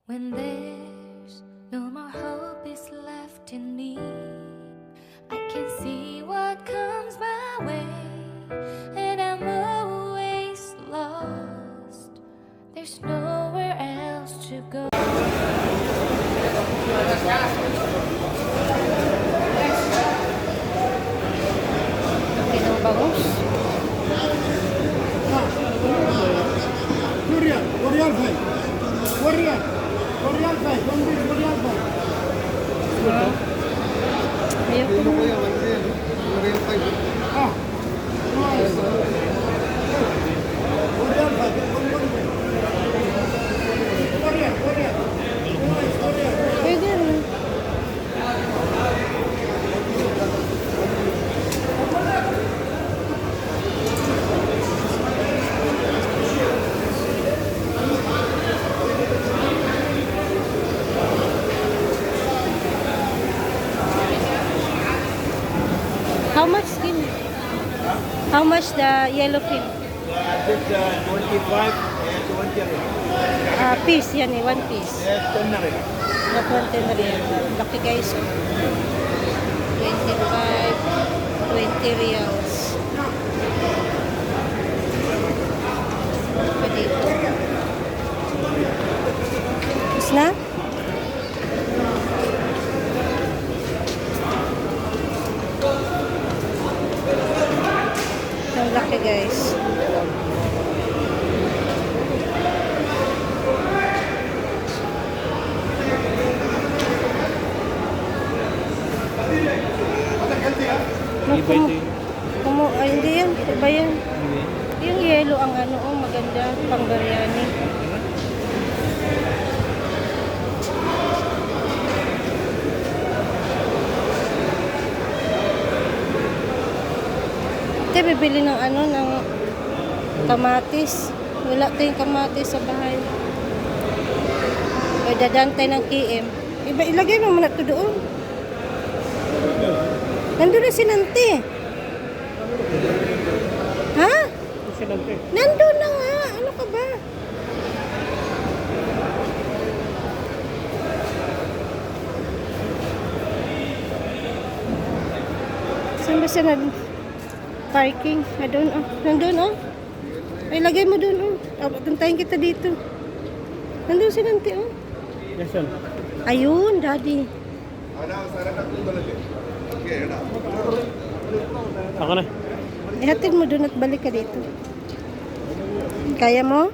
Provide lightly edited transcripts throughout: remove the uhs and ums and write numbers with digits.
When there's no more hope is left in me, I can see what comes my way, and I'm always lost. There's nowhere else to go. Bangus. Korean, Korean bhai. Korean, Korean bhai. Korean bhai. Ayoko na. Ah. Korean bhai. Korean, Korean. Pwede rin. How much skin? How much the yellow fin? This 25 and 20 Piece yan eh, one piece. Yes, 10 na rin. Na 20 na rin. Laki guys. Oh. 25, 20 reals. Pa dito. Tapos na? Ang laki guys. Ay, hindi yan. Iba yan. Yung yellow ang ano, oh, maganda. Pang biryani. Ito, bibili ng ano, ng kamatis. Wala tayong kamatis sa bahay. O, dadantay ng KM. Iba, ilagay mo muna ito doon. Nandun na si Nante. Ha? Nandun na nga. Ano ka ba? Saan ba siya parking? Nandun, oh. Nandun, oh. Ay, lagay mo dun, oh. Tuntayin kita dito. Nandun si Nante, oh. Yes, sir. Ayun, daddy. Ako na. Ihatid mo dun at balik ka dito. Kaya mo?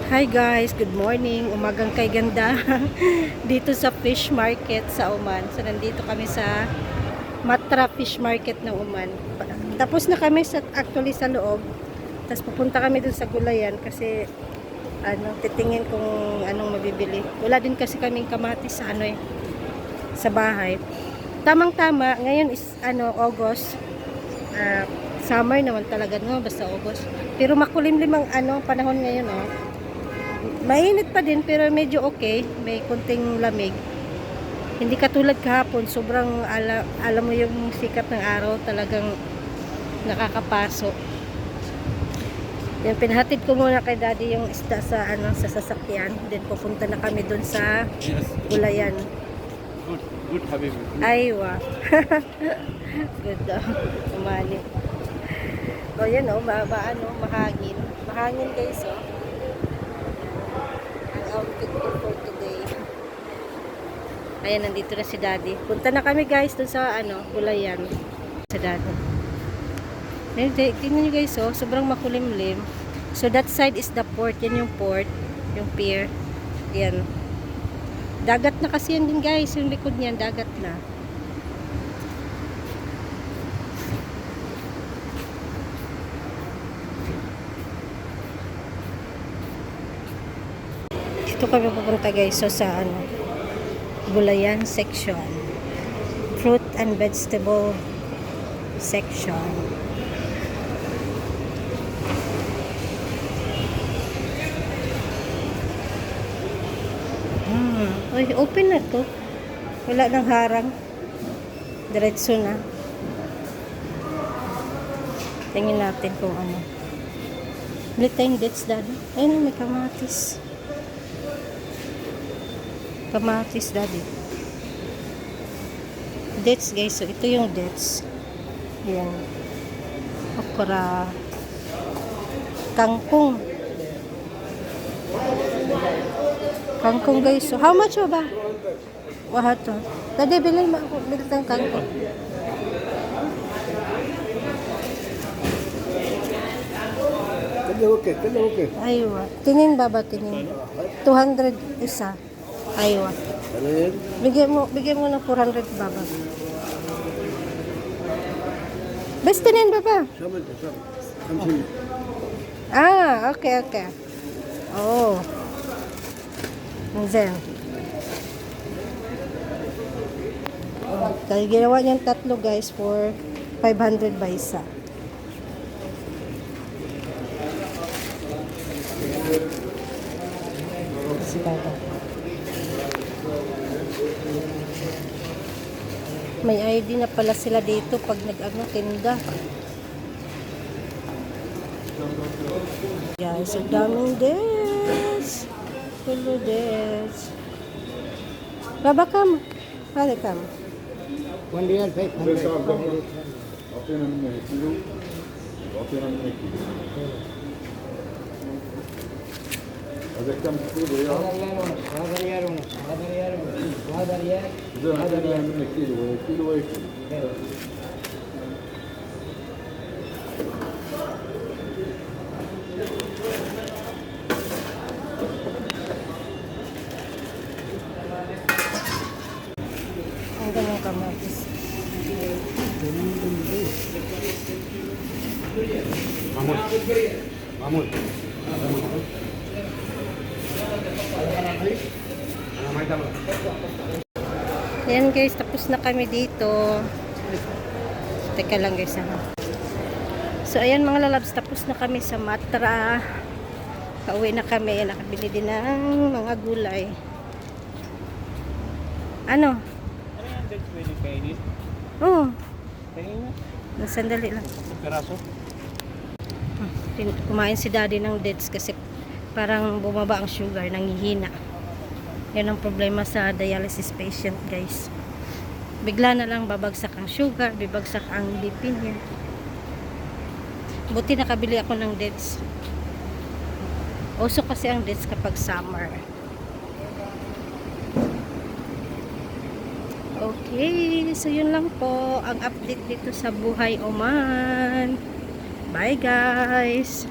Hi guys, good morning. Umagang kay ganda. Dito sa fish market sa Oman. So nandito kami sa Matra Fish Market ng Oman. Tapos na kami actually sa loob. Tapos pupunta kami dun sa gulayan kasi titingin kung anong mabibili. Wala din kasi kaming kamatis sa sa bahay. Tamang-tama, ngayon is August. Summer naman talaga, no? Basta August. Pero makulimlim ang panahon ngayon, oh. Mainit pa din pero medyo okay, may konting lamig. Hindi katulad kahapon, sobrang alam mo yung sikat ng araw, talagang nakakapasok. Yan, pinahatid ko muna kay daddy yung isda sa sa sasakyan. Then pupunta na kami dun sa gulayan. Good, Habib. Aywa. Good daw. Umali. O yan o, mahangin. Mahangin guys o. Ang outfit ko for today. Ayan, nandito na si daddy. Punta na kami guys dun sa gulayan. Sa daddy. Tingnan nyo guys, oh, sobrang makulimlim. So that side is the port. Yan yung port, yung pier. Yan. Dagat na kasi yan din guys. Yung likod niyan, dagat na. Ito kami pupunta guys. So sa gulayan section. Fruit and vegetable section. Uy, open na to. Wala nang harang. Diretso na. Tingin natin kung ano. Bili tayong dates, daddy. Ayun, may kamatis. Kamatis, daddy. Dates, guys. So, ito yung dates. Yan. Okra. Kangkong. Kangkong, guys. So, how much ba? Wahato. Daddy, bili tayong kangkong. Kalo okay. Aywa. Tinin baba, tinin. 200 isa. Aywa. Bigyan mo ng 400 baba. Best tinin baba. Ah, okay. Oh. And then. Kaya ginawa niyang tatlo guys for 500 ba isa. Si Baba. May ID na pala sila dito pag nag-ano tinda. Guys, ang daming des. Hello des. Baba kam. Pare kam. 1 real 500. هذا كم كيلو يا؟ هذا ريال ونص. وهذا ريال. هذا ريال من كيلو كيلو ايش؟ Ang ganyan kamatis. Mahmud. Ayan guys, tapos na kami dito. Teka lang guys. So ayan mga lalabs, tapos na kami sa Matra. Pauwi na kami. Nakabili din ng mga gulay. Ano? Ano yan? Dates pwede kainin? Oo. Kainin na. Sandali lang. Peraso? Kumain si daddy ng dates kasi parang bumaba ang sugar, nanghihina. Yan ang problema sa dialysis patient guys. Bigla na lang babagsak ang sugar, bibagsak ang BP niya. Buti nakabili ako ng dates. Uso kasi ang dates kapag summer. Okay, so yun lang po ang update dito sa Buhay Oman. Bye guys!